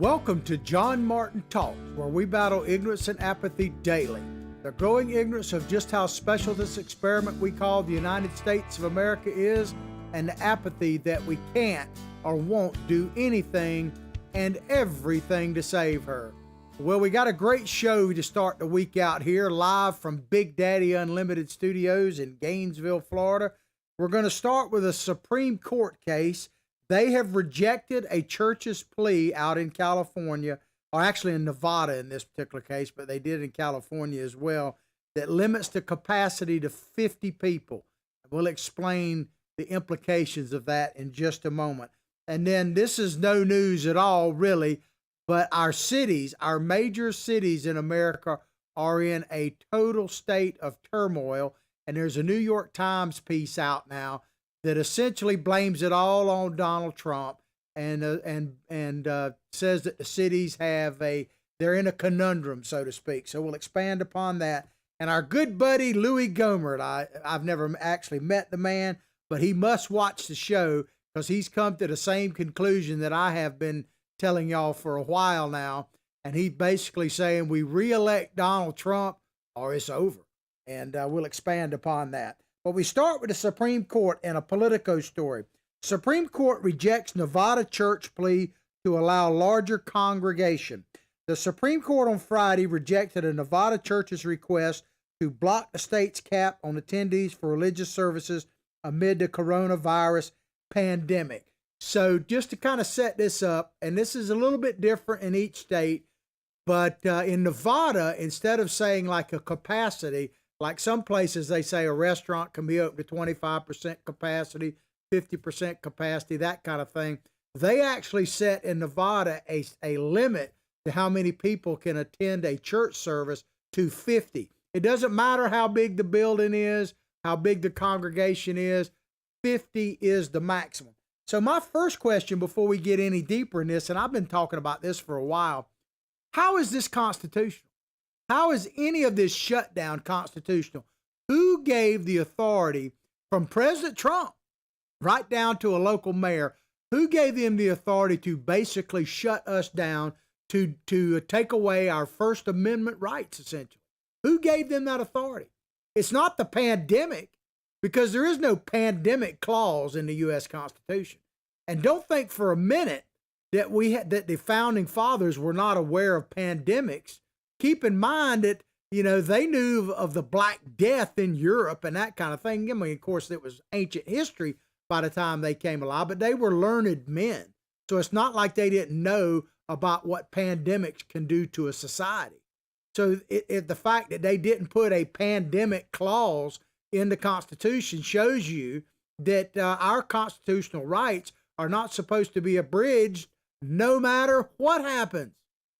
Welcome to John Martin Talks, where we battle ignorance and apathy daily. The growing ignorance of just how special this experiment we call the United States of America is, and the apathy that we can't or won't do anything and everything to save her. Well, we got a great show to start the week out here, live from Big Daddy Unlimited Studios in Gainesville, Florida. We're going to start with a Supreme Court case. They have rejected a church's plea out in California, or actually in Nevada in this particular case, but they did in California as well, that limits the capacity to 50 people. We'll explain the implications of that in just a moment. And then this is no news at all, really, but our cities, our major cities in America are in a total state of turmoil. And there's a New York Times piece out now that essentially blames it all on Donald Trump and says that the cities they're in a conundrum, so to speak. So we'll expand upon that. And our good buddy Louie Gohmert, I've never actually met the man, but he must watch the show because he's come to the same conclusion that I have been telling y'all for a while now. And he's basically saying we reelect Donald Trump or it's over. And we'll expand upon that. But we start with the Supreme Court and a Politico story. Supreme Court rejects Nevada church plea to allow larger congregation. The Supreme Court on Friday rejected a Nevada church's request to block the state's cap on attendees for religious services amid the coronavirus pandemic. So just to kind of set this up, and this is a little bit different in each state, but in Nevada, instead of saying like a capacity, like some places, they say a restaurant can be open to 25% capacity, 50% capacity, that kind of thing. They actually set in Nevada a limit to how many people can attend a church service to 50. It doesn't matter how big the building is, how big the congregation is, 50 is the maximum. So my first question before we get any deeper in this, and I've been talking about this for a while, how is this constitutional? How is any of this shutdown constitutional? Who gave the authority from President Trump right down to a local mayor? Who gave them the authority to basically shut us down, to take away our First Amendment rights, essentially? Who gave them that authority? It's not the pandemic, because there is no pandemic clause in the U.S. Constitution. And don't think for a minute that that the founding fathers were not aware of pandemics. Keep in mind that, they knew of the Black Death in Europe and that kind of thing. I mean, of course, it was ancient history by the time they came alive, but they were learned men. So it's not like they didn't know about what pandemics can do to a society. So the fact that they didn't put a pandemic clause in the Constitution shows you that our constitutional rights are not supposed to be abridged no matter what happens.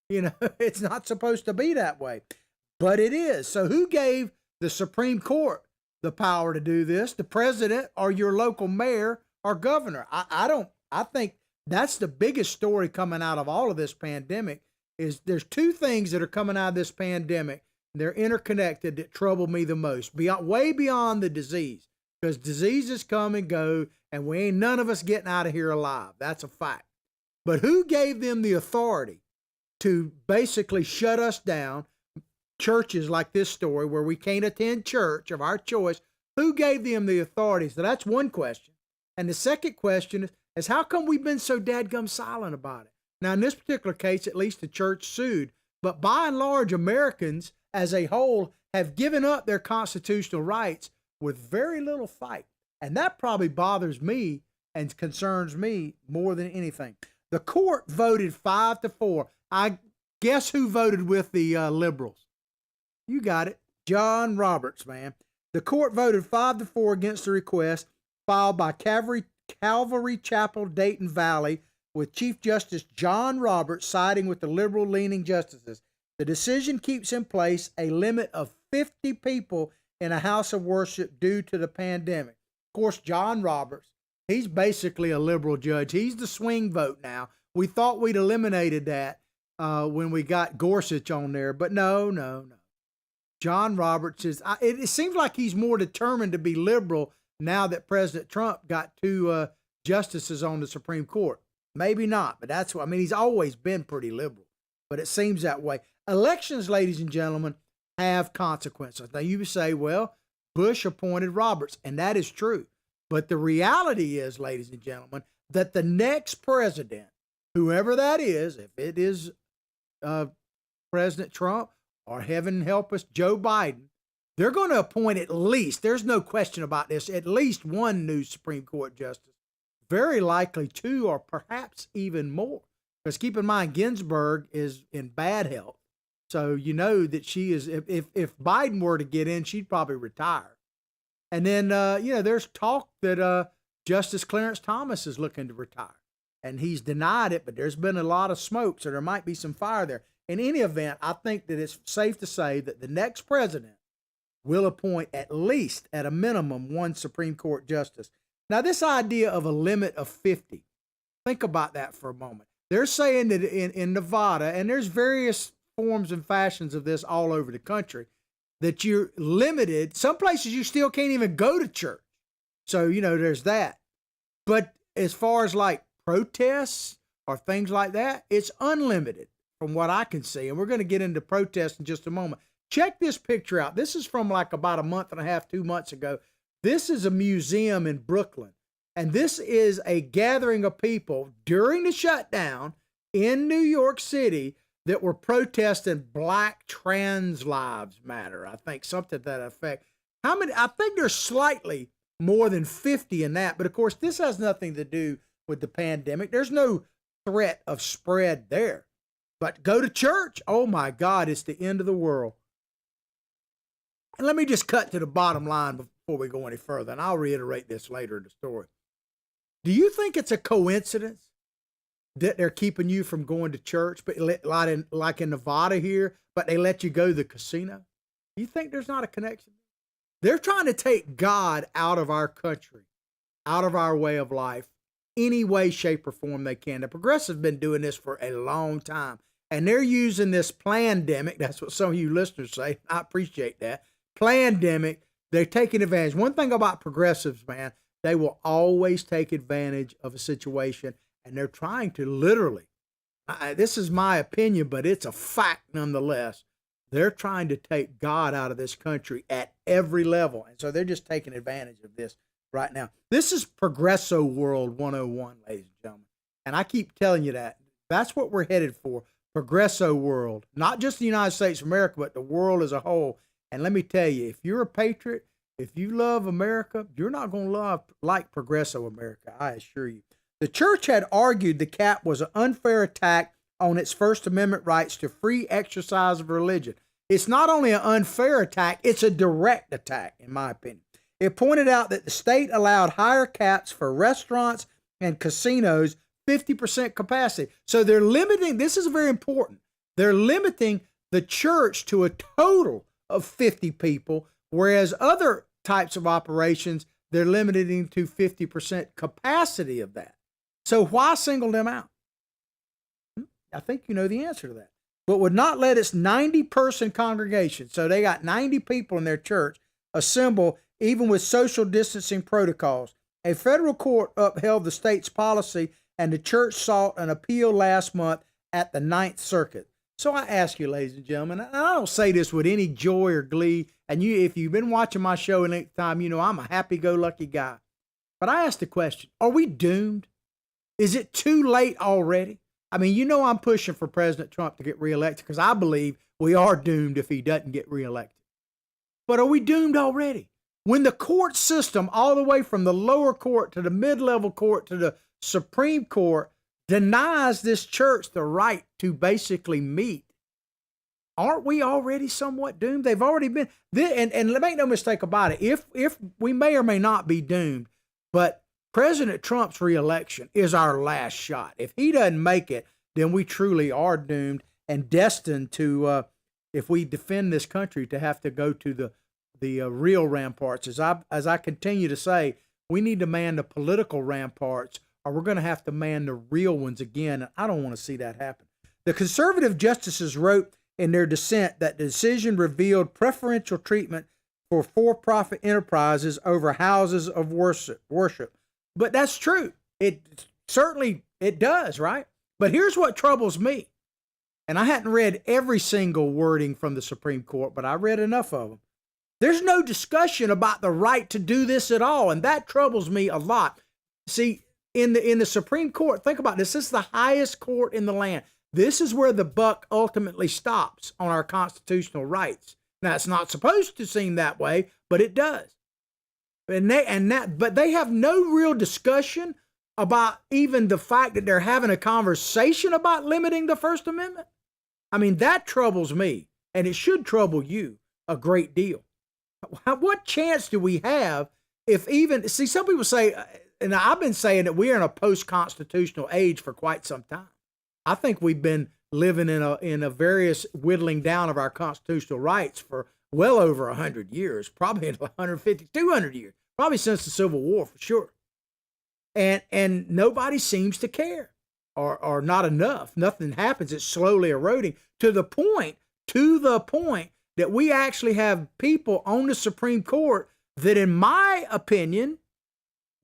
It's not supposed to be that way, but it is. So who gave the Supreme Court the power to do this? The president or your local mayor or governor? I think that's the biggest story coming out of all of this pandemic is there's two things that are coming out of this pandemic. They're interconnected that trouble me the most, way beyond the disease, because diseases come and go and we ain't none of us getting out of here alive. That's a fact. But who gave them the authority to basically shut us down? Churches like this story where we can't attend church of our choice, who gave them the authority? So that's one question. And the second question is how come we've been so dadgum silent about it? Now, in this particular case, at least the church sued, but by and large, Americans as a whole have given up their constitutional rights with very little fight. And that probably bothers me and concerns me more than anything. The court voted 5-4. I guess who voted with the liberals? You got it. John Roberts, man. The court voted 5-4 against the request filed by Calvary Chapel, Dayton Valley, with Chief Justice John Roberts siding with the liberal-leaning justices. The decision keeps in place a limit of 50 people in a house of worship due to the pandemic. Of course, John Roberts, he's basically a liberal judge. He's the swing vote now. We thought we'd eliminated that when we got Gorsuch on there, but no. John Roberts it seems like he's more determined to be liberal now that President Trump got two justices on the Supreme Court. Maybe not, but that's what, I mean, he's always been pretty liberal, but it seems that way. Elections, ladies and gentlemen, have consequences. Now you say, well, Bush appointed Roberts, and that is true. But the reality is, ladies and gentlemen, that the next president, whoever that is, if it is President Trump or heaven help us, Joe Biden, they're going to appoint at least, there's no question about this, at least one new Supreme Court justice, very likely two or perhaps even more. Because keep in mind, Ginsburg is in bad health. So you know that she is, if Biden were to get in, she'd probably retire. And then, there's talk that Justice Clarence Thomas is looking to retire. And he's denied it, but there's been a lot of smoke, so there might be some fire there. In any event, I think that it's safe to say that the next president will appoint at least, at a minimum, one Supreme Court justice. Now, this idea of a limit of 50, think about that for a moment. They're saying that in Nevada, and there's various forms and fashions of this all over the country, that you're limited. Some places you still can't even go to church. So, there's that. But as far as like protests or things like that, it's unlimited from what I can see. And we're going to get into protests in just a moment. Check this picture out. This is from like about a month and a half, 2 months ago. This is a museum in Brooklyn. And this is a gathering of people during the shutdown in New York City that were protesting Black Trans Lives Matter. I think something to that effect. How many? I think there's slightly more than 50 in that. But of course, this has nothing to do with the pandemic. There's no threat of spread there. But go to church. Oh my God, it's the end of the world. And let me just cut to the bottom line before we go any further. And I'll reiterate this later in the story. Do you think it's a coincidence that they're keeping you from going to church, but like in Nevada here, but they let you go to the casino? Do you think there's not a connection? They're trying to take God out of our country, out of our way of life, any way, shape, or form they can. The progressives have been doing this for a long time, and they're using this plandemic. That's what some of you listeners say. I appreciate that. Plandemic. They're taking advantage. One thing about progressives, man, they will always take advantage of a situation, and they're trying to literally, this is my opinion, but it's a fact nonetheless, they're trying to take God out of this country at every level. And so they're just taking advantage of this right now. This is Progresso World 101, ladies and gentlemen. And I keep telling you that. That's what we're headed for, Progresso World. Not just the United States of America, but the world as a whole. And let me tell you, if you're a patriot, if you love America, you're not going to like Progresso America, I assure you. The church had argued the cap was an unfair attack on its First Amendment rights to free exercise of religion. It's not only an unfair attack, it's a direct attack, in my opinion. It pointed out that the state allowed higher caps for restaurants and casinos, 50% capacity. So they're limiting, this is very important, they're limiting the church to a total of 50 people, whereas other types of operations, they're limiting to 50% capacity of that. So why single them out? I think you know the answer to that. But would not let its 90-person congregation, so they got 90 people in their church, assemble even with social distancing protocols. A federal court upheld the state's policy, and the church sought an appeal last month at the Ninth Circuit. So I ask you, ladies and gentlemen, and I don't say this with any joy or glee, and if you've been watching my show any time, you know I'm a happy-go-lucky guy. But I ask the question, are we doomed? Is it too late already? I mean, I'm pushing for President Trump to get reelected because I believe we are doomed if he doesn't get reelected. But are we doomed already? When the court system, all the way from the lower court to the mid-level court to the Supreme Court, denies this church the right to basically meet, aren't we already somewhat doomed? They've already been, and make no mistake about it, if we may or may not be doomed, but President Trump's reelection is our last shot. If he doesn't make it, then we truly are doomed and destined to, if we defend this country, to have to go to the real ramparts. As I continue to say, we need to man the political ramparts, or we're going to have to man the real ones again. And I don't want to see that happen. The conservative justices wrote in their dissent that the decision revealed preferential treatment for for-profit enterprises over houses of worship. But that's true. It certainly It does, right? But here's what troubles me. And I hadn't read every single wording from the Supreme Court, but I read enough of them. There's no discussion about the right to do this at all, and that troubles me a lot. See, in the Supreme Court, think about this. This is the highest court in the land. This is where the buck ultimately stops on our constitutional rights. Now, it's not supposed to seem that way, but it does. But they have no real discussion about even the fact that they're having a conversation about limiting the First Amendment. I mean, that troubles me, and it should trouble you a great deal. What chance do we have if even, see, some people say, and I've been saying that we are in a post-constitutional age for quite some time. I think we've been living in a various whittling down of our constitutional rights for well over 100 years, probably 150, 200 years, probably since the Civil War for sure. And nobody seems to care, or not enough. Nothing happens. It's slowly eroding to the point that we actually have people on the Supreme Court that, in my opinion,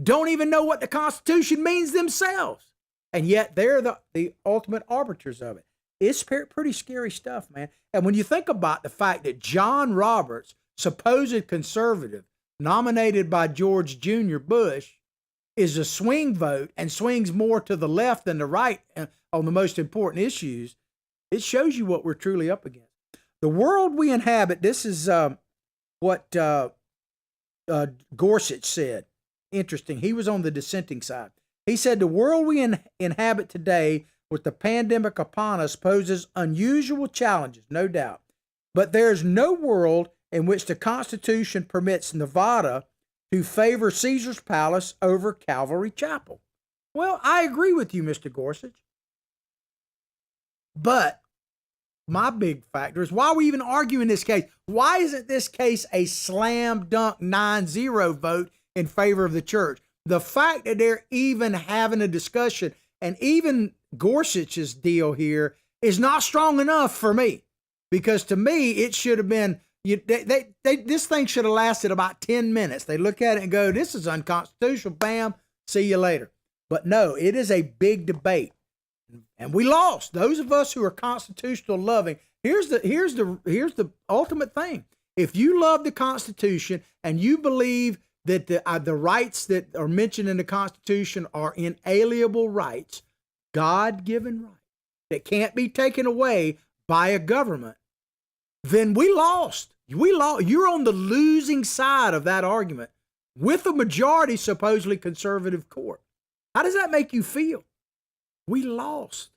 don't even know what the Constitution means themselves. And yet they're the ultimate arbiters of it. It's pretty scary stuff, man. And when you think about the fact that John Roberts, supposed conservative, nominated by George Jr. Bush, is a swing vote and swings more to the left than the right on the most important issues, it shows you what we're truly up against. The world we inhabit, this is what Gorsuch said. Interesting. He was on the dissenting side. He said, the world we inhabit today with the pandemic upon us poses unusual challenges, no doubt. But there's no world in which the Constitution permits Nevada to favor Caesar's Palace over Calvary Chapel. Well, I agree with you, Mr. Gorsuch. But my big factor is, why are we even arguing this case? Why isn't this case a slam dunk 9-0 vote in favor of the church? The fact that they're even having a discussion, and even Gorsuch's deal here, is not strong enough for me. Because to me, it should have been, this thing should have lasted about 10 minutes. They look at it and go, this is unconstitutional, bam, see you later. But no, it is a big debate. And we lost. Those of us who are constitutional loving, here's the ultimate thing. If you love the Constitution and you believe that the rights that are mentioned in the Constitution are inalienable rights, God-given rights, that can't be taken away by a government, then we lost. You're on the losing side of that argument with a majority supposedly conservative court. How does that make you feel? We lost.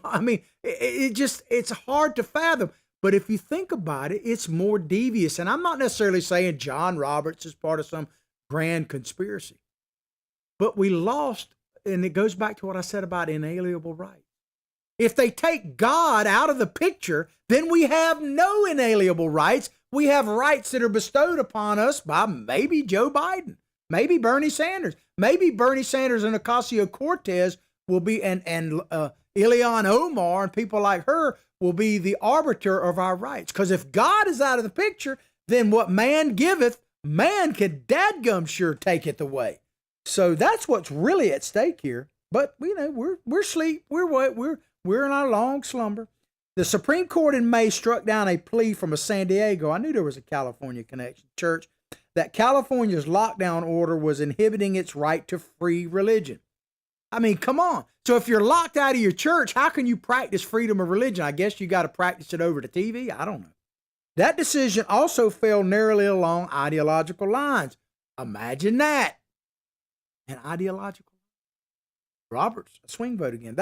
I mean, it's hard to fathom. But if you think about it, it's more devious. And I'm not necessarily saying John Roberts is part of some grand conspiracy. But we lost, and it goes back to what I said about inalienable rights. If they take God out of the picture, then we have no inalienable rights. We have rights that are bestowed upon us by maybe Joe Biden, maybe Bernie Sanders. Maybe Bernie Sanders and Ocasio-Cortez will be, and Ilhan Omar and people like her will be the arbiter of our rights. Because if God is out of the picture, then what man giveth, man can dadgum sure take it away. So that's what's really at stake here. But we're asleep. We're in our long slumber. The Supreme Court in May struck down a plea from a San Diego, I knew there was a California connection, church, that California's lockdown order was inhibiting its right to free religion. I mean, come on. So if you're locked out of your church, how can you practice freedom of religion? I guess you got to practice it over the TV. I don't know. That decision also fell narrowly along ideological lines. Imagine that. An ideological. Roberts, a swing vote again.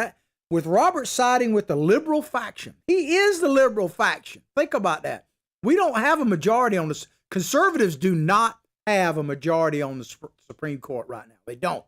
With Roberts siding with the liberal faction. He is the liberal faction. Think about that. We don't have a majority on this. Conservatives do not have a majority on the Supreme Court right now. They don't.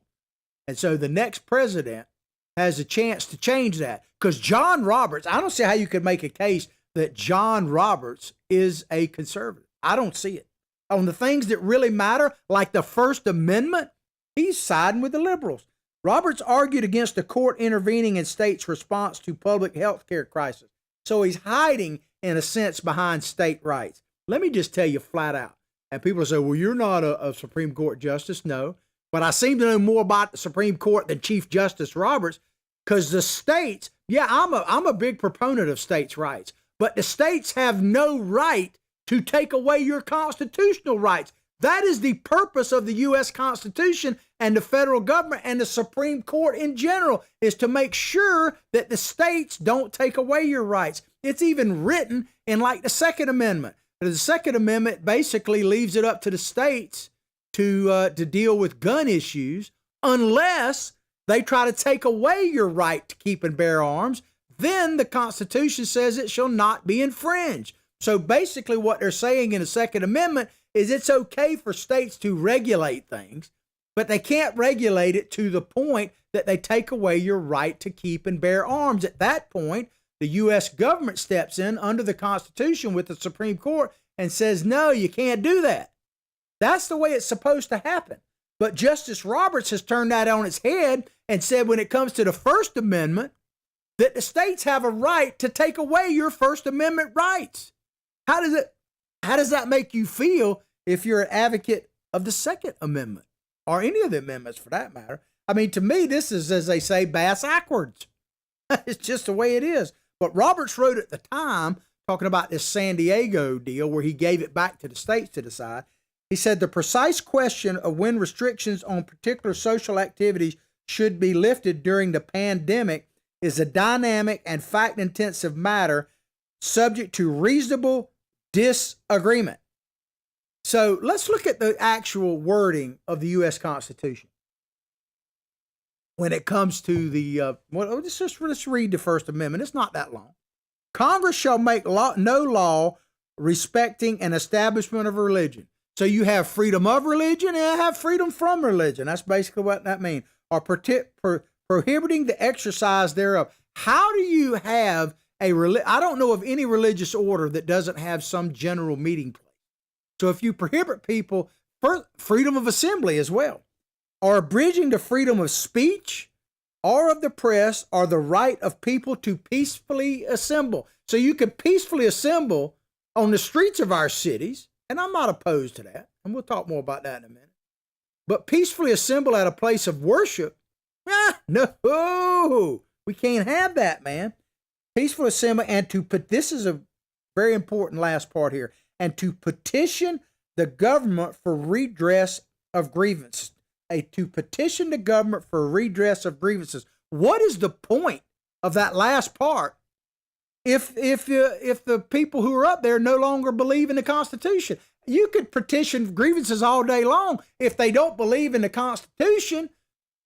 And so the next president has a chance to change that. Because John Roberts, I don't see how you could make a case that John Roberts is a conservative. I don't see it. On the things that really matter, like the First Amendment, he's siding with the liberals. Roberts argued against the court intervening in states' response to public health care crisis. So he's hiding, in a sense, behind state rights. Let me just tell you flat out. And people say, well, you're not a Supreme Court justice. No. but I seem to know more about the Supreme Court than Chief Justice Roberts, because the states, yeah, I'm a big proponent of states' rights, but the states have no right to take away your constitutional rights. That is the purpose of the U.S. Constitution and the federal government and the Supreme Court in general, is to make sure that the states don't take away your rights. It's even written in like the Second Amendment. The Second Amendment basically leaves it up to the states to deal with gun issues unless they try to take away your right to keep and bear arms. Then the Constitution says it shall not be infringed. So basically what they're saying in the Second Amendment is it's okay for states to regulate things, but they can't regulate it to the point that they take away your right to keep and bear arms. At that point, the U.S. government steps in under the Constitution with the Supreme Court and says, no, you can't do that. That's the way it's supposed to happen. But Justice Roberts has turned that on its head and said when it comes to the First Amendment, that the states have a right to take away your First Amendment rights. How does that make you feel if you're an advocate of the Second Amendment or any of the amendments for that matter? I mean, to me, this is, as they say, bass backwards. It's just the way it is. But Roberts wrote at the time, talking about this San Diego deal where he gave it back to the states to decide. He said the precise question of when restrictions on particular social activities should be lifted during the pandemic is a dynamic and fact-intensive matter subject to reasonable disagreement. So let's look at the actual wording of the U.S. Constitution. When it comes to the, let's read the First Amendment. It's not that long. Congress shall make no law respecting an establishment of religion. So you have freedom of religion and have freedom from religion. That's basically what that means. Or prohibiting the exercise thereof. How do you have I don't know of any religious order that doesn't have some general meeting place. So if you prohibit people, freedom of assembly as well, or abridging the freedom of speech or of the press, or the right of people to peacefully assemble. So you can peacefully assemble on the streets of our cities, and I'm not opposed to that, and we'll talk more about that in a minute. But peacefully assemble at a place of worship, no, we can't have that, man. Peaceful assembly, and this is a very important last part here, and to petition the government for redress of grievances. To petition the government for redress of grievances. What is the point of that last part if the people who are up there no longer believe in the Constitution? You could petition grievances all day long. If they don't believe in the Constitution,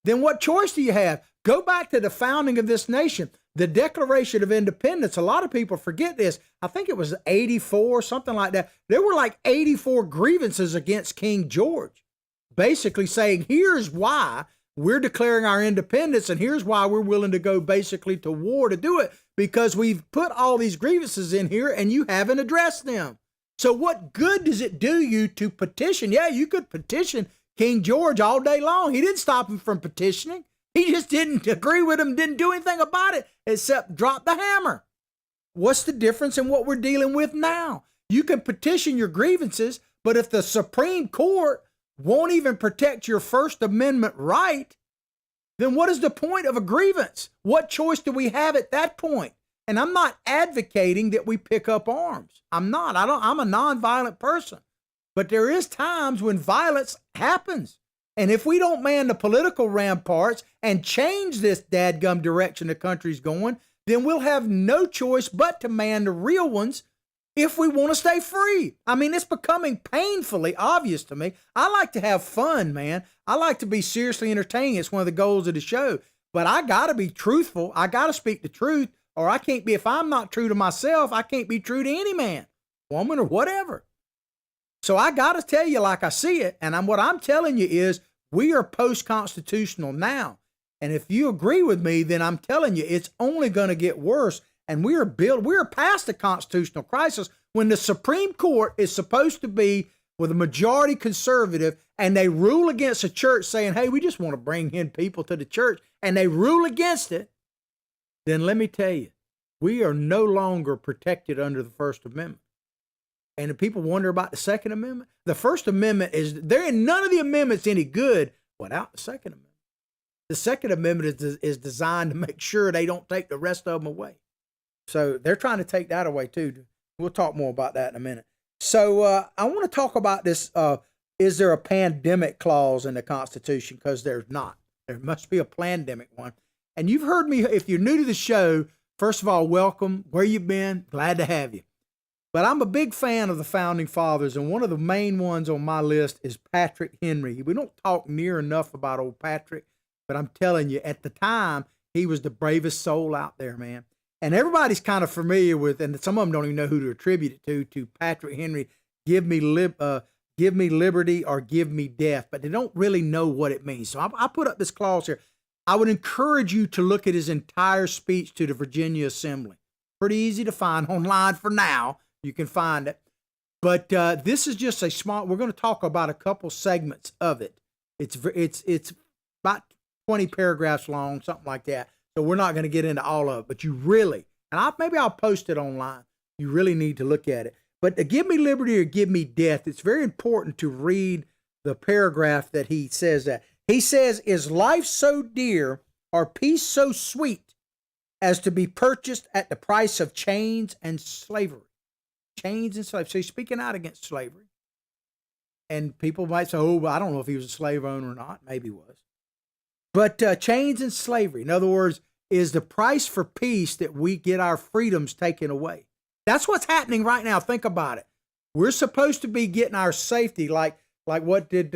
then what choice do you have? Go back to the founding of this nation. The Declaration of Independence, a lot of people forget this. I think it was 84, something like that. There were like 84 grievances against King George, basically saying, here's why we're declaring our independence, and here's why we're willing to go basically to war to do it, because we've put all these grievances in here and you haven't addressed them. So what good does it do you to petition? Yeah, you could petition King George all day long. He didn't stop him from petitioning. He just didn't agree with him, didn't do anything about it except drop the hammer. What's the difference in what we're dealing with now? You can petition your grievances, but if the Supreme Court won't even protect your First Amendment right, then what is the point of a grievance? What choice do we have at that point? And I'm not advocating that we pick up arms. I'm not. I'm a nonviolent person. But there is times when violence happens. And if we don't man the political ramparts and change this dadgum direction the country's going, then we'll have no choice but to man the real ones if we want to stay free. I mean, it's becoming painfully obvious to me. I like to have fun, man. I like to be seriously entertaining. It's one of the goals of the show. But I got to be truthful. I got to speak the truth, or I can't be, if I'm not true to myself, I can't be true to any man, woman, or whatever. So I got to tell you like I see it, and what I'm telling you is we are post-constitutional now. And if you agree with me, then I'm telling you it's only going to get worse. And we are past the constitutional crisis when the Supreme Court is supposed to be with a majority conservative, and they rule against a church saying, hey, we just want to bring in people to the church, and they rule against it. Then let me tell you, we are no longer protected under the First Amendment. And if people wonder about the Second Amendment, the First Amendment none of the amendments any good without the Second Amendment. The Second Amendment is designed to make sure they don't take the rest of them away. So they're trying to take that away too. We'll talk more about that in a minute. So I want to talk about this. Is there a pandemic clause in the Constitution? Because there's not. There must be a pandemic one. And you've heard me, if you're new to the show, first of all, welcome. Where you been? Glad to have you. But I'm a big fan of the Founding Fathers, and one of the main ones on my list is Patrick Henry. We don't talk near enough about old Patrick, but I'm telling you, at the time, he was the bravest soul out there, man. And everybody's kind of familiar with, and some of them don't even know who to attribute it to Patrick Henry, give me liberty or give me death, but they don't really know what it means. So I put up this clause here. I would encourage you to look at his entire speech to the Virginia Assembly. Pretty easy to find online for now. You can find it. But this is just a small, we're going to talk about a couple segments of it. It's about 20 paragraphs long, something like that. So we're not going to get into all of it, but you really, and maybe I'll post it online. You really need to look at it. But to give me liberty or give me death, it's very important to read the paragraph that he says that. He says, is life so dear or peace so sweet as to be purchased at the price of chains and slavery? Chains and slavery. So he's speaking out against slavery. And people might say, oh, I don't know if he was a slave owner or not. Maybe he was. But chains and slavery, in other words, is the price for peace that we get our freedoms taken away. That's what's happening right now. Think about it. We're supposed to be getting our safety, like what did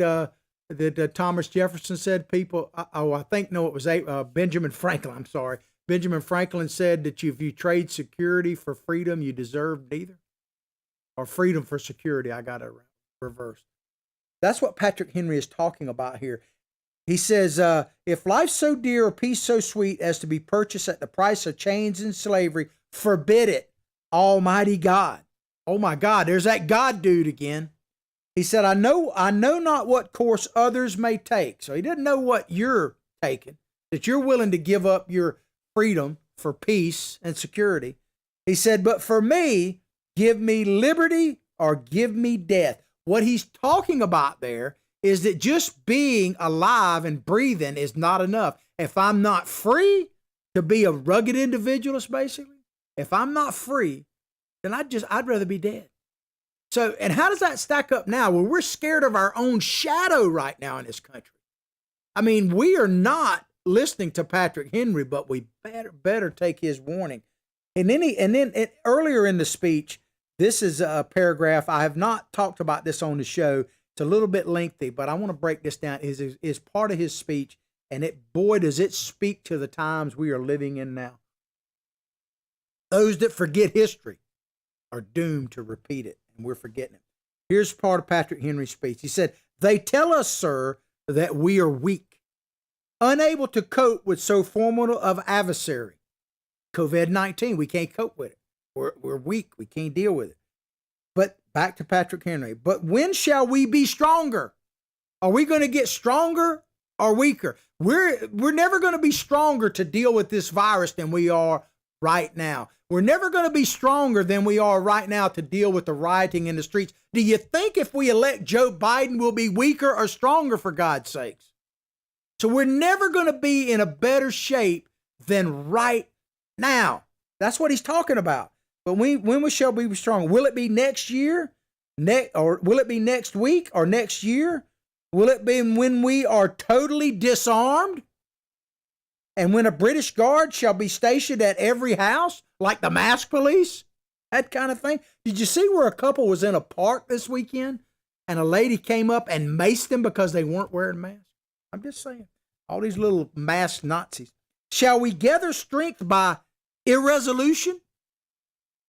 Thomas Jefferson said? People, I think no, it was Benjamin Franklin. I'm sorry, Benjamin Franklin said that if you trade security for freedom, you deserve neither, or freedom for security. I got it reversed. That's what Patrick Henry is talking about here. He says, if life's so dear or peace so sweet as to be purchased at the price of chains and slavery, forbid it, Almighty God. Oh my God, there's that God dude again. He said, I know not what course others may take. So he didn't know what you're taking, that you're willing to give up your freedom for peace and security. He said, but for me, give me liberty or give me death. What he's talking about there is that just being alive and breathing is not enough. If I'm not free to be a rugged individualist, basically, if I'm not free, then I'd rather be dead. So, and how does that stack up now? Well, we're scared of our own shadow right now in this country. I mean, we are not listening to Patrick Henry, but we better take his warning. And then earlier in the speech, this is a paragraph. I have not talked about this on the show. It's a little bit lengthy, but I want to break this down. Is part of his speech, and boy, does it speak to the times we are living in now. Those that forget history are doomed to repeat it, and we're forgetting it. Here's part of Patrick Henry's speech. He said, they tell us, sir, that we are weak, unable to cope with so formidable of adversary. COVID-19, we can't cope with it. We're weak. We can't deal with it. But back to Patrick Henry. But when shall we be stronger? Are we going to get stronger or weaker? We're never going to be stronger to deal with this virus than we are right now. We're never going to be stronger than we are right now to deal with the rioting in the streets. Do you think if we elect Joe Biden, we'll be weaker or stronger, for God's sakes? So we're never going to be in a better shape than right now. That's what he's talking about. But when shall we be strong? Will it be next year? Or will it be next week or next year? Will it be when we are totally disarmed? And when a British guard shall be stationed at every house, like the mask police? That kind of thing. Did you see where a couple was in a park this weekend and a lady came up and maced them because they weren't wearing masks? I'm just saying. All these little masked Nazis. Shall we gather strength by irresolution?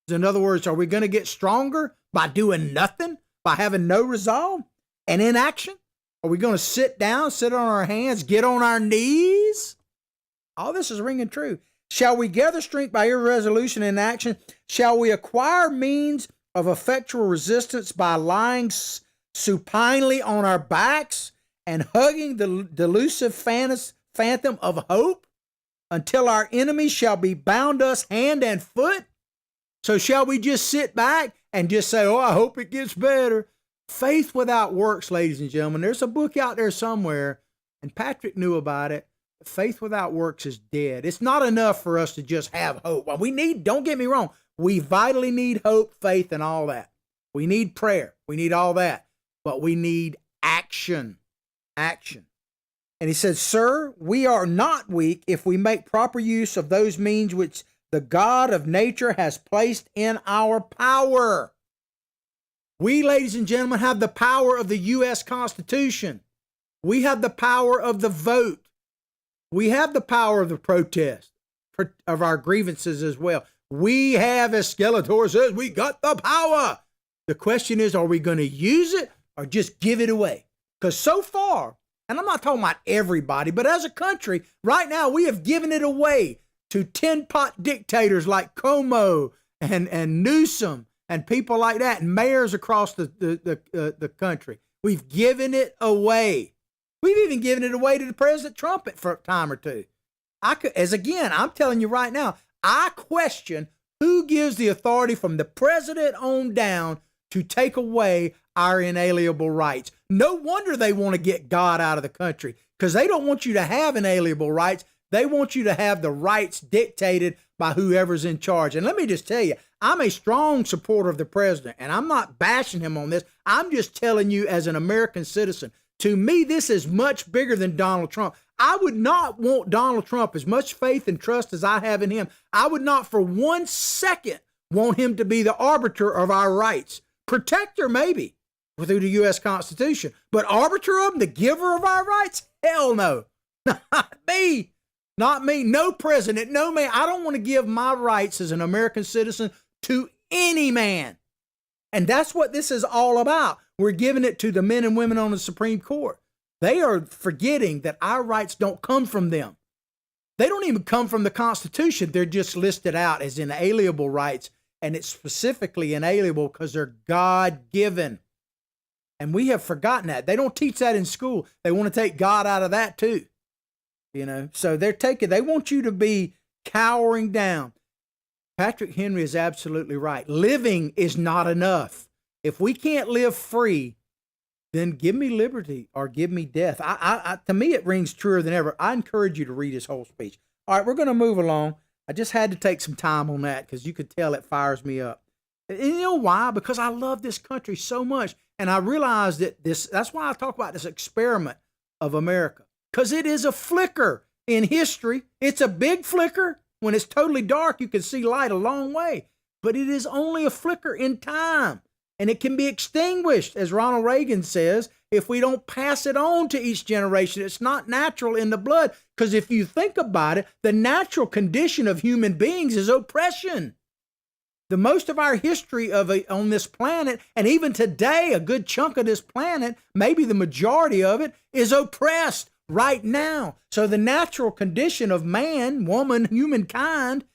In other words, are we going to get stronger by doing nothing, by having no resolve and inaction? Are we going to sit down, sit on our hands, get on our knees? All this is ringing true. Shall we gather strength by irresolution and inaction? Shall we acquire means of effectual resistance by lying supinely on our backs and hugging the delusive phantom of hope until our enemies shall be bound us hand and foot? So shall we just sit back and just say, oh, I hope it gets better? Faith without works, ladies and gentlemen. There's a book out there somewhere And Patrick knew about it. Faith without works is dead. It's not enough for us to just have hope. Well, don't get me wrong, we vitally need hope, faith, and all that. We need prayer. We need all that. But we need action. Action. And he said, sir, we are not weak if we make proper use of those means which the God of nature has placed in our power. We, ladies and gentlemen, have the power of the U.S. Constitution. We have the power of the vote. We have the power of the protest, of our grievances as well. We have, as Skeletor says, we got the power. The question is, are we going to use it or just give it away? Because so far, and I'm not talking about everybody, but as a country, right now, we have given it away to tin-pot dictators like Cuomo and Newsom and people like that, and mayors across the country. We've given it away. We've even given it away to the President Trump for a time or two. I'm telling you right now, I question who gives the authority from the president on down to take away our inalienable rights. No wonder they want to get God out of the country, because they don't want you to have inalienable rights. They want you to have the rights dictated by whoever's in charge. And let me just tell you, I'm a strong supporter of the president, and I'm not bashing him on this. I'm just telling you as an American citizen, to me, this is much bigger than Donald Trump. I would not want Donald Trump, as much faith and trust as I have in him, I would not for 1 second want him to be the arbiter of our rights. Protector, maybe, through the U.S. Constitution. But arbiter of them, the giver of our rights? Hell no. Not me. Not me. No president, no man. I don't want to give my rights as an American citizen to any man. And that's what this is all about. We're giving it to the men and women on the Supreme Court. They are forgetting that our rights don't come from them. They don't even come from the Constitution. They're just listed out as inalienable rights, and it's specifically inalienable because they're God-given. And we have forgotten that. They don't teach that in school. They want to take God out of that too. So they want you to be cowering down. Patrick Henry is absolutely right. Living is not enough. If we can't live free, then give me liberty or give me death. To me, it rings truer than ever. I encourage you to read his whole speech. All right, we're going to move along. I just had to take some time on that because you could tell it fires me up. And you know why? Because I love this country so much. And I realized that that's why I talk about this experiment of America. Because it is a flicker in history. It's a big flicker. When it's totally dark, you can see light a long way. But it is only a flicker in time. And it can be extinguished, as Ronald Reagan says, if we don't pass it on to each generation. It's not natural in the blood. Because if you think about it, the natural condition of human beings is oppression. The most of our history on this planet, and even today, a good chunk of this planet, maybe the majority of it, is oppressed right now. So the natural condition of man, woman, humankind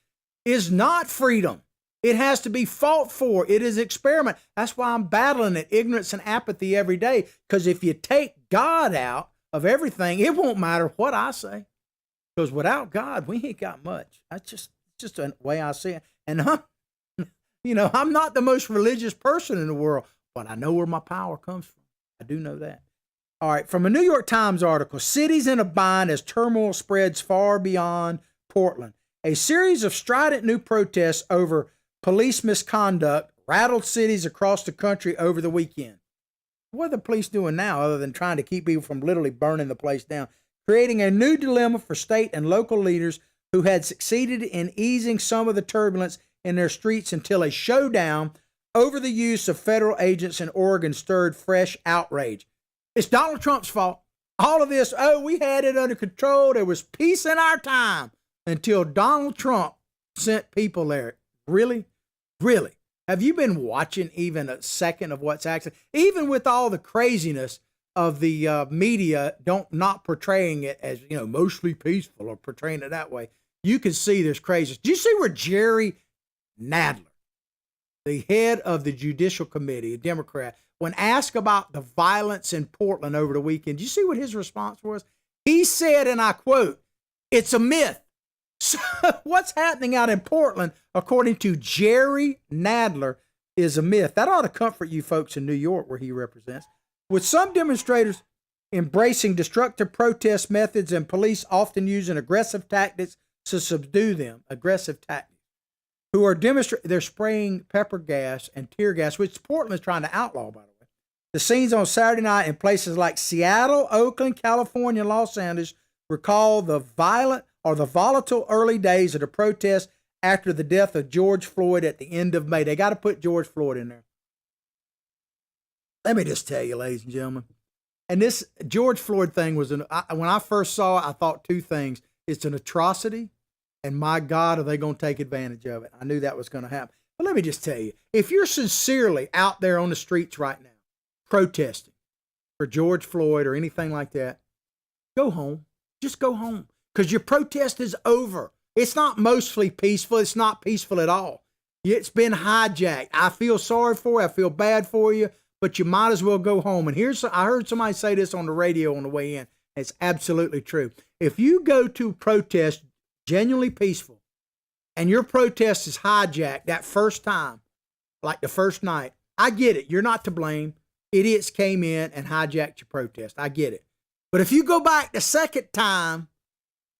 is not freedom. It has to be fought for. It is experiment. That's why I'm battling it, ignorance and apathy every day. Because if you take God out of everything, it won't matter what I say. Because without God, we ain't got much. That's just a way I see it. And I'm not the most religious person in the world, but I know where my power comes from. I do know that. All right, from a New York Times article, cities in a bind as turmoil spreads far beyond Portland. A series of strident new protests over police misconduct rattled cities across the country over the weekend. What are the police doing now other than trying to keep people from literally burning the place down, creating a new dilemma for state and local leaders who had succeeded in easing some of the turbulence in their streets until a showdown over the use of federal agents in Oregon stirred fresh outrage. It's Donald Trump's fault. All of this, we had it under control. There was peace in our time until Donald Trump sent people there. Really? Really? Have you been watching even a second of what's happening? Even with all the craziness of the media not portraying it as, mostly peaceful or portraying it that way, you can see there's craziness. Do you see where Jerry Nadler, the head of the Judicial Committee, a Democrat, when asked about the violence in Portland over the weekend, do you see what his response was? He said, and I quote, "It's a myth." So what's happening out in Portland, according to Jerry Nadler, is a myth. That ought to comfort you folks in New York, where he represents. With some demonstrators, embracing destructive protest methods, and police often using aggressive tactics to subdue them. Aggressive tactics. Who are demonstrating, they're spraying pepper gas and tear gas, which Portland is trying to outlaw, by the way. The scenes on Saturday night in places like Seattle, Oakland, California, and Los Angeles recall the volatile early days of the protest after the death of George Floyd at the end of May. They got to put George Floyd in there. Let me just tell you, ladies and gentlemen, and this George Floyd thing was, when I first saw it, I thought two things. It's an atrocity, and my God, are they going to take advantage of it? I knew that was going to happen. But let me just tell you, if you're sincerely out there on the streets right now, protesting for George Floyd or anything like that, go home. Just go home, because your protest is over. It's not mostly peaceful. It's not peaceful at all. It's been hijacked. I feel sorry for you. I feel bad for you, but you might as well go home. And I heard somebody say this on the radio on the way in. It's absolutely true. If you go to protest genuinely peaceful and your protest is hijacked that first time, like the first night, I get it. You're not to blame. Idiots came in and hijacked your protest. I get it. But if you go back the second time,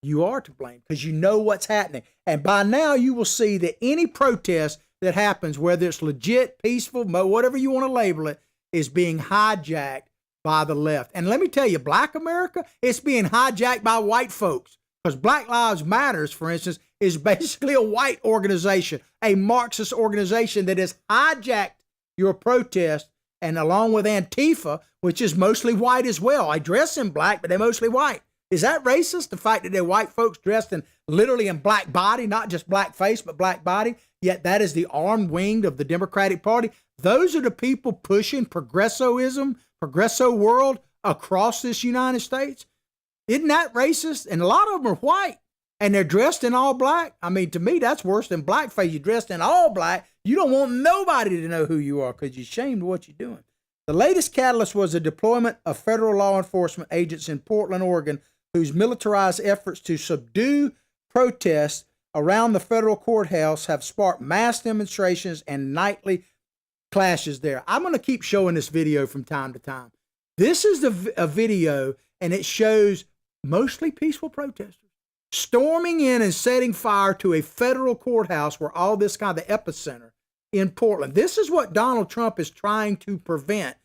you are to blame, because you know what's happening. And by now you will see that any protest that happens, whether it's legit, peaceful, whatever you want to label it, is being hijacked by the left. And let me tell you, Black America, it's being hijacked by white folks. Because Black Lives Matters, for instance, is basically a white organization, a Marxist organization that has hijacked your protest, and along with Antifa, which is mostly white as well. I dress in black, but they're mostly white. Is that racist? The fact that they're white folks dressed in literally in black body, not just black face, but black body, yet that is the armed wing of the Democratic Party. Those are the people pushing progressivism, progresso world across this United States. Isn't that racist? And a lot of them are white, and they're dressed in all black. I mean, to me, that's worse than blackface. You're dressed in all black. You don't want nobody to know who you are because you're ashamed of what you're doing. The latest catalyst was the deployment of federal law enforcement agents in Portland, Oregon, whose militarized efforts to subdue protests around the federal courthouse have sparked mass demonstrations and nightly clashes there. I'm going to keep showing this video from time to time. This is a video, and it shows mostly peaceful protesters storming in and setting fire to a federal courthouse where all this kind of the epicenter in Portland. This is what Donald Trump is trying to prevent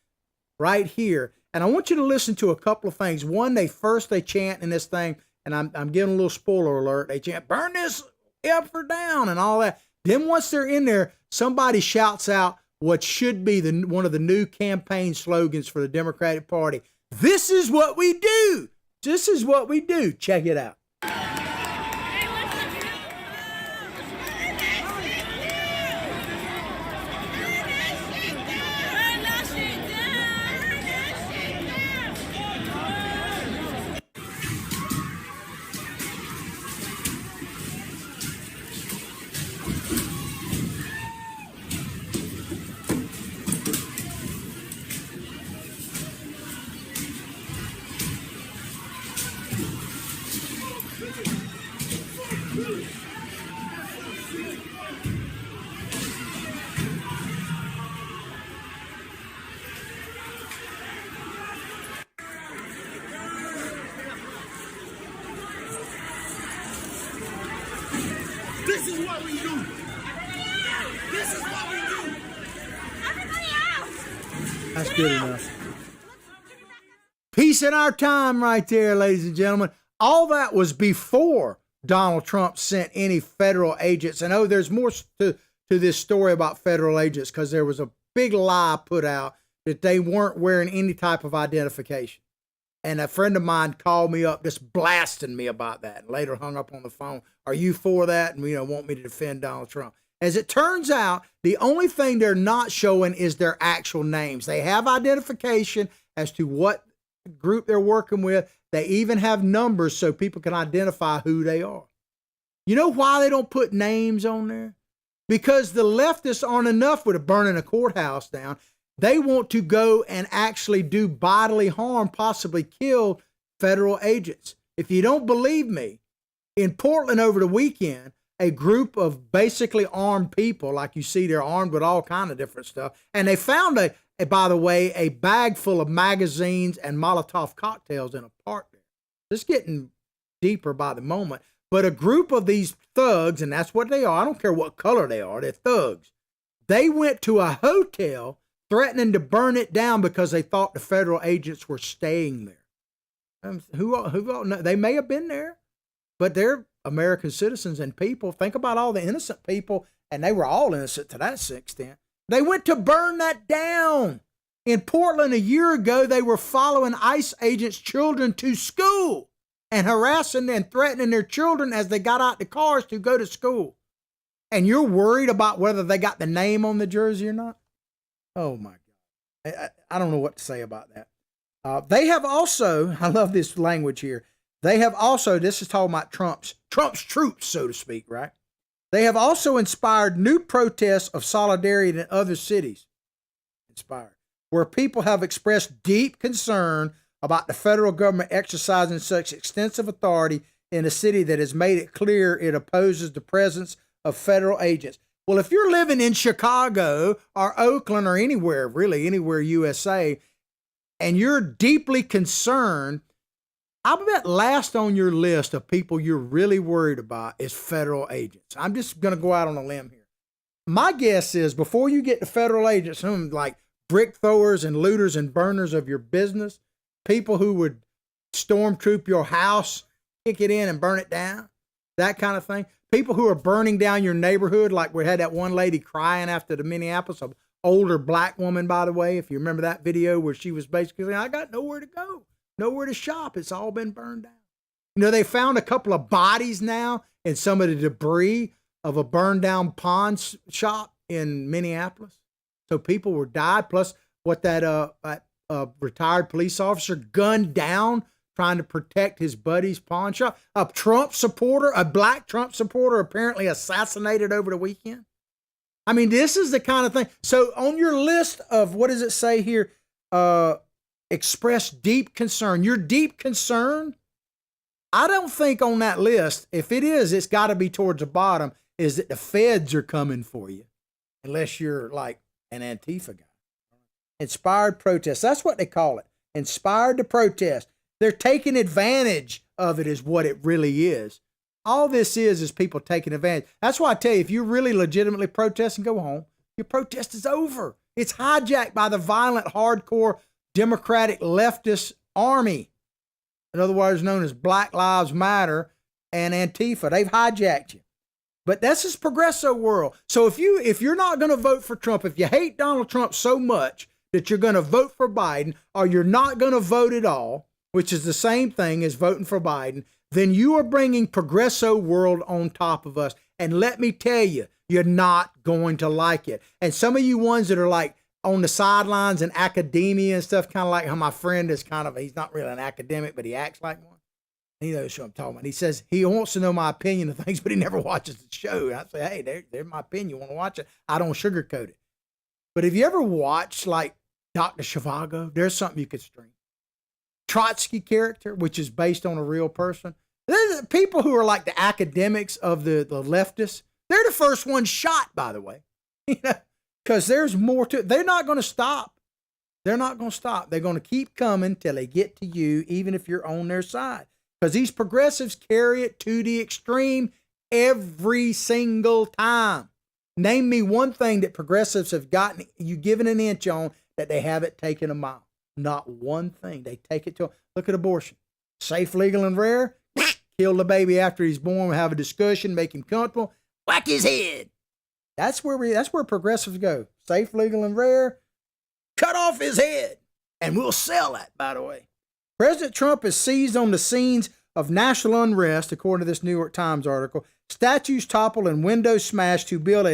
right here. And I want you to listen to a couple of things. One, they chant in this thing, and I'm giving a little spoiler alert. They chant, burn this effort down and all that. Then once they're in there, somebody shouts out what should be one of the new campaign slogans for the Democratic Party. This is what we do. This is what we do. Check it out. This is what we do. This is what we do. Everybody else. That's good enough. Peace in our time right there, ladies and gentlemen. All that was before Donald Trump sent any federal agents. And there's more to this story about federal agents, because there was a big lie put out that they weren't wearing any type of identification. And a friend of mine called me up just blasting me about that, and later hung up on the phone. Are you for that? And, want me to defend Donald Trump. As it turns out, the only thing they're not showing is their actual names. They have identification as to what group they're working with. They even have numbers so people can identify who they are. You know why they don't put names on there? Because the leftists aren't enough with burning a courthouse down. They want to go and actually do bodily harm, possibly kill federal agents. If you don't believe me, in Portland over the weekend, a group of basically armed people, like you see, they're armed with all kind of different stuff. And they found by the way, a bag full of magazines and Molotov cocktails in a park there. It's getting deeper by the moment. But a group of these thugs, and that's what they are. I don't care what color they are. They're thugs. They went to a hotel threatening to burn it down because they thought the federal agents were staying there. They may have been there, but they're American citizens and people. Think about all the innocent people, and they were all innocent to that extent. They went to burn that down. In Portland a year ago, they were following ICE agents' children to school and harassing and threatening their children as they got out the cars to go to school. And you're worried about whether they got the name on the jersey or not? Oh, my God. I don't know what to say about that. They have also, I love this language here. They have also, this is talking about Trump's troops, so to speak, right? They have also inspired new protests of solidarity in other cities. Where people have expressed deep concern about the federal government exercising such extensive authority in a city that has made it clear it opposes the presence of federal agents. Well, if you're living in Chicago or Oakland or anywhere, really anywhere USA, and you're deeply concerned, I bet last on your list of people you're really worried about is federal agents. I'm just going to go out on a limb here. My guess is before you get to federal agents, like brick throwers and looters and burners of your business, people who would stormtroop your house, kick it in and burn it down, that kind of thing. People who are burning down your neighborhood, like we had that one lady crying after the Minneapolis, an older black woman, by the way, if you remember that video where she was basically saying, I got nowhere to go, nowhere to shop. It's all been burned down. You know, they found a couple of bodies now in some of the debris of a burned down pawn shop in Minneapolis. So people were died, plus what that retired police officer gunned down trying to protect his buddy's pawn shop. A black Trump supporter apparently assassinated over the weekend. I mean, this is the kind of thing. So on your list of, what does it say here? Express deep concern. Your deep concern, I don't think on that list, if it is, it's got to be towards the bottom, is that the feds are coming for you. Unless you're like an Antifa guy. Inspired protest. That's what they call it. Inspired to protest. They're taking advantage of it is what it really is. All this is people taking advantage. That's why I tell you, if you're really legitimately protesting, go home. Your protest is over. It's hijacked by the violent, hardcore, Democratic leftist army. In other words, known as Black Lives Matter and Antifa. They've hijacked you. But that's this progresso world. So if you're not going to vote for Trump, if you hate Donald Trump so much that you're going to vote for Biden, or you're not going to vote at all, which is the same thing as voting for Biden, then you are bringing progresso world on top of us. And let me tell you, you're not going to like it. And some of you ones that are like on the sidelines in academia and stuff, kind of like how my friend is he's not really an academic, but he acts like one. He knows what I'm talking about. He says he wants to know my opinion of things, but he never watches the show. And I say, hey, there's my opinion. You want to watch it? I don't sugarcoat it. But have you ever watched like Dr. Zhivago? There's something you could stream. Trotsky character, which is based on a real person. There's people who are like the academics of the leftists. They're the first ones shot, by the way. Because there's more to it. They're not going to stop. They're not going to stop. They're going to keep coming till they get to you, even if you're on their side. Because these progressives carry it to the extreme every single time. Name me one thing that progressives have gotten you given an inch on that they haven't taken a mile. Not one thing. They take it to, look at abortion. Safe, legal, and rare. Kill the baby after he's born. Have a discussion. Make him comfortable. Whack his head. That's where progressives go. Safe, legal, and rare. Cut off his head. And we'll sell that, by the way. President Trump has seized on the scenes of national unrest, according to this New York Times article. Statues toppled and windows smashed to build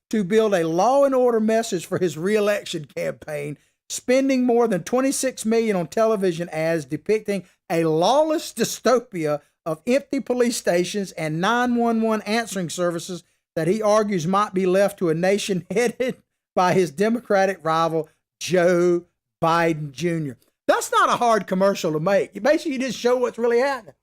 to build a law and order message for his re-election campaign, spending more than $26 million on television ads depicting a lawless dystopia of empty police stations and 911 answering services that he argues might be left to a nation headed by his Democratic rival, Joe Biden Jr. That's not a hard commercial to make. Basically, you just show what's really happening.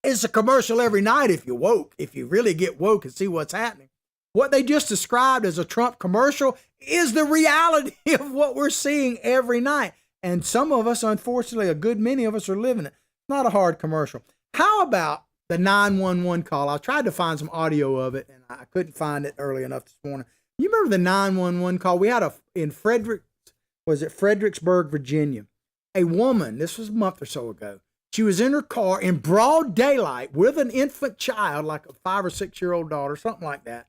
It's a commercial every night if you're woke, if you really get woke and see what's happening. What they just described as a Trump commercial is the reality of what we're seeing every night. And some of us, unfortunately, a good many of us are living it. It's not a hard commercial. How about the 911 call? I tried to find some audio of it, and I couldn't find it early enough this morning. You remember the 911 call? We had in Fredericksburg, Virginia, a woman, this was a month or so ago. She was in her car in broad daylight with an infant child, like a 5 or 6 year old daughter, something like that.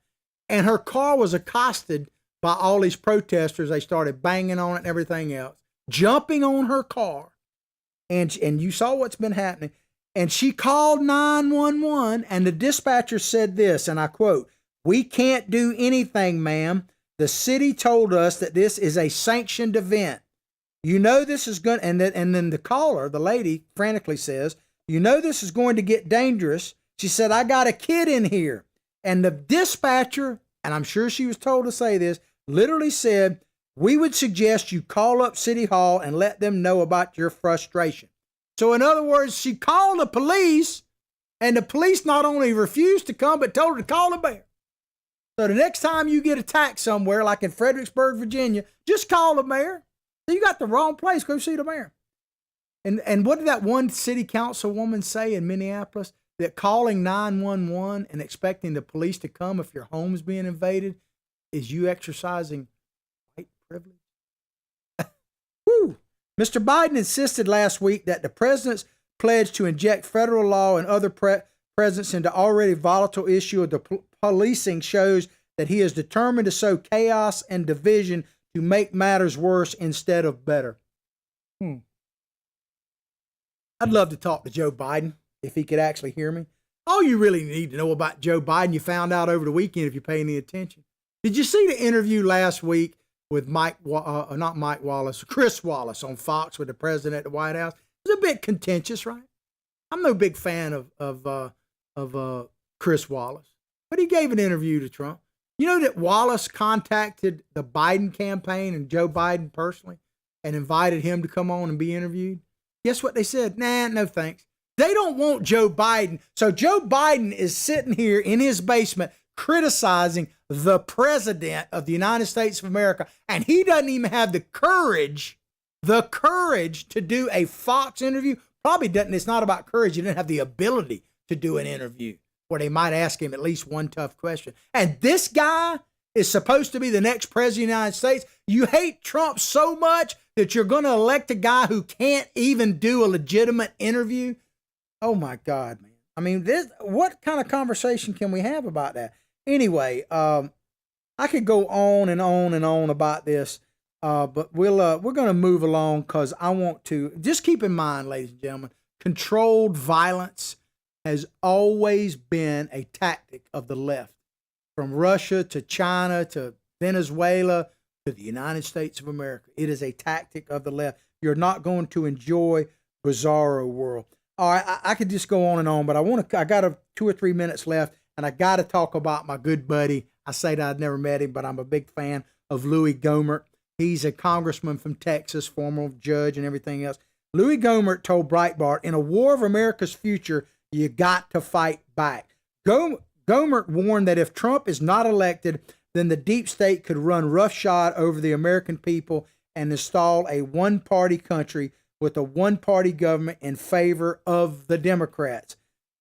And her car was accosted by all these protesters. They started banging on it and everything else, jumping on her car. And you saw what's been happening. And she called 911, and the dispatcher said this, and I quote, "We can't do anything, ma'am. The city told us that this is a sanctioned event. You know this is going," and then the caller, the lady, frantically says, "You know this is going to get dangerous." She said, "I got a kid in here." And the dispatcher, and I'm sure she was told to say this, literally said, "We would suggest you call up City Hall and let them know about your frustration." So in other words, she called the police, and the police not only refused to come, but told her to call the mayor. So the next time you get attacked somewhere, like in Fredericksburg, Virginia, just call the mayor. So you got the wrong place, go see the mayor. And what did that one city council woman say in Minneapolis? That calling 911 and expecting the police to come if your home's being invaded is you exercising white privilege. Woo! Mr. Biden insisted last week that the president's pledge to inject federal law and other presence into already volatile issue of the policing shows that he is determined to sow chaos and division to make matters worse instead of better. I'd love to talk to Joe Biden if he could actually hear me. All you really need to know about Joe Biden, you found out over the weekend if you pay any attention. Did you see the interview last week with Chris Wallace on Fox with the president at the White House? It was a bit contentious, right? I'm no big fan of Chris Wallace, but he gave an interview to Trump. You know that Wallace contacted the Biden campaign and Joe Biden personally and invited him to come on and be interviewed? Guess what they said? Nah, no thanks. They don't want Joe Biden. So Joe Biden is sitting here in his basement criticizing the president of the United States of America. And he doesn't even have the courage to do a Fox interview. Probably doesn't. It's not about courage. He didn't have the ability to do an interview where they might ask him at least one tough question. And this guy is supposed to be the next president of the United States. You hate Trump so much that you're going to elect a guy who can't even do a legitimate interview. Oh my God, man. I mean, what kind of conversation can we have about that? Anyway, I could go on and on and on about this, but we're going to move along because I want to just keep in mind, ladies and gentlemen, controlled violence has always been a tactic of the left, from Russia to China to Venezuela to the United States of America. It is a tactic of the left. You're not going to enjoy bizarro world. All right, I could just go on and on, but I got 2 or 3 minutes left, and I got to talk about my good buddy. I say that I've never met him, but I'm a big fan of Louie Gohmert. He's a congressman from Texas, former judge and everything else. Louie Gohmert told Breitbart, in a war of America's future, you got to fight back. Gohmert warned that if Trump is not elected, then the deep state could run roughshod over the American people and install a one-party country with a one-party government in favor of the Democrats.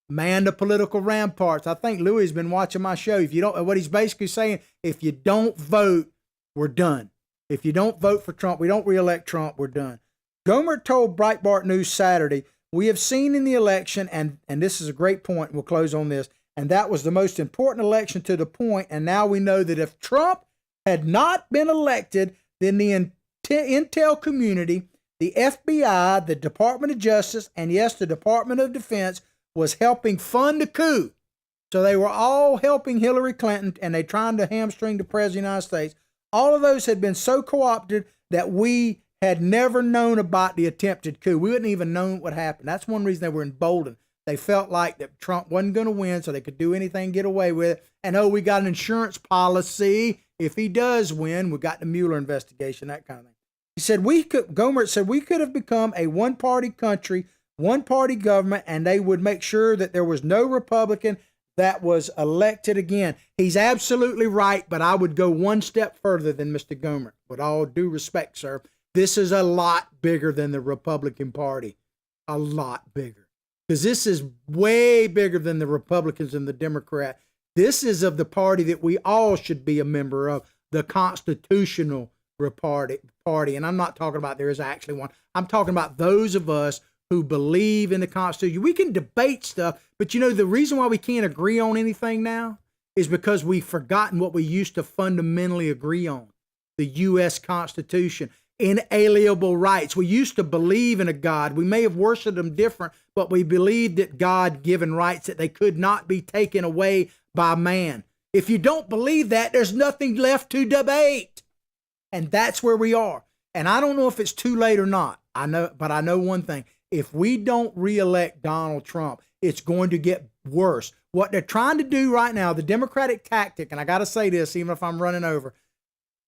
Man the political ramparts. I think Louie's been watching my show. If you don't, what he's basically saying, if you don't vote, we're done. If you don't vote for Trump, we don't reelect Trump, we're done. Gohmert told Breitbart News Saturday, "We have seen in the election," and this is a great point, and we'll close on this, "and that was the most important election to the point, and now we know that if Trump had not been elected, then the intel community, the FBI, the Department of Justice, and yes, the Department of Defense was helping fund the coup." So they were all helping Hillary Clinton, and they trying to hamstring the President of the United States. All of those had been so co-opted that we had never known about the attempted coup. We wouldn't even known what happened. That's one reason they were emboldened. They felt like that Trump wasn't going to win, so they could do anything, get away with it. And we got an insurance policy. If he does win, we got the Mueller investigation, that kind of thing. He said, Gohmert said, "We could have become a one-party country one-party government, and they would make sure that there was no Republican that was elected again. He's absolutely right, but I would go one step further than Mr. Gohmert. With all due respect, sir, this is a lot bigger than the Republican Party. A lot bigger. Because this is way bigger than the Republicans and the Democrats. This is of the party that we all should be a member of, the Constitutional Party. And I'm not talking about there is actually one. I'm talking about those of us who believe in the Constitution. We can debate stuff, but you know, the reason why we can't agree on anything now is because we've forgotten what we used to fundamentally agree on. The U.S. Constitution, inalienable rights. We used to believe in a God. We may have worshiped him different, but we believed that God-given rights, that they could not be taken away by man. If you don't believe that, there's nothing left to debate. And that's where we are. And I don't know if it's too late or not. I know one thing. If we don't reelect Donald Trump, it's going to get worse. What they're trying to do right now, the Democratic tactic, and I got to say this, even if I'm running over,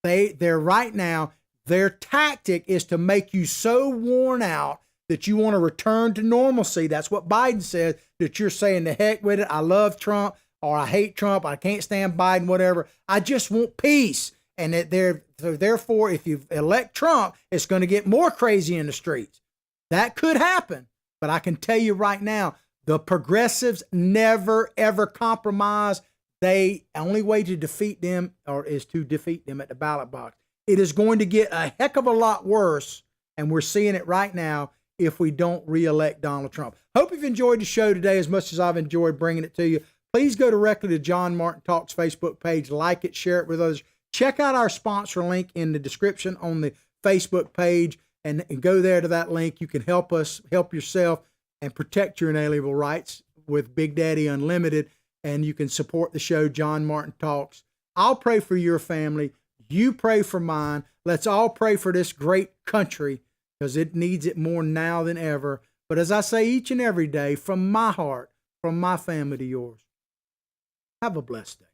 they're right now, their tactic is to make you so worn out that you want to return to normalcy. That's what Biden says, that you're saying, the heck with it. I love Trump, or I hate Trump. I can't stand Biden, whatever. I just want peace. And so therefore, if you elect Trump, it's going to get more crazy in the streets. That could happen. But I can tell you right now, the progressives never, ever compromise. The only way to defeat them is to defeat them at the ballot box. It is going to get a heck of a lot worse, and we're seeing it right now, if we don't reelect Donald Trump. Hope you've enjoyed the show today as much as I've enjoyed bringing it to you. Please go directly to John Martin Talks Facebook page, like it, share it with others. Check out our sponsor link in the description on the Facebook page, and go there to that link. You can help us, help yourself, and protect your inalienable rights with Big Daddy Unlimited, and you can support the show, John Martin Talks. I'll pray for your family. You pray for mine. Let's all pray for this great country, because it needs it more now than ever. But as I say each and every day, from my heart, from my family to yours, have a blessed day.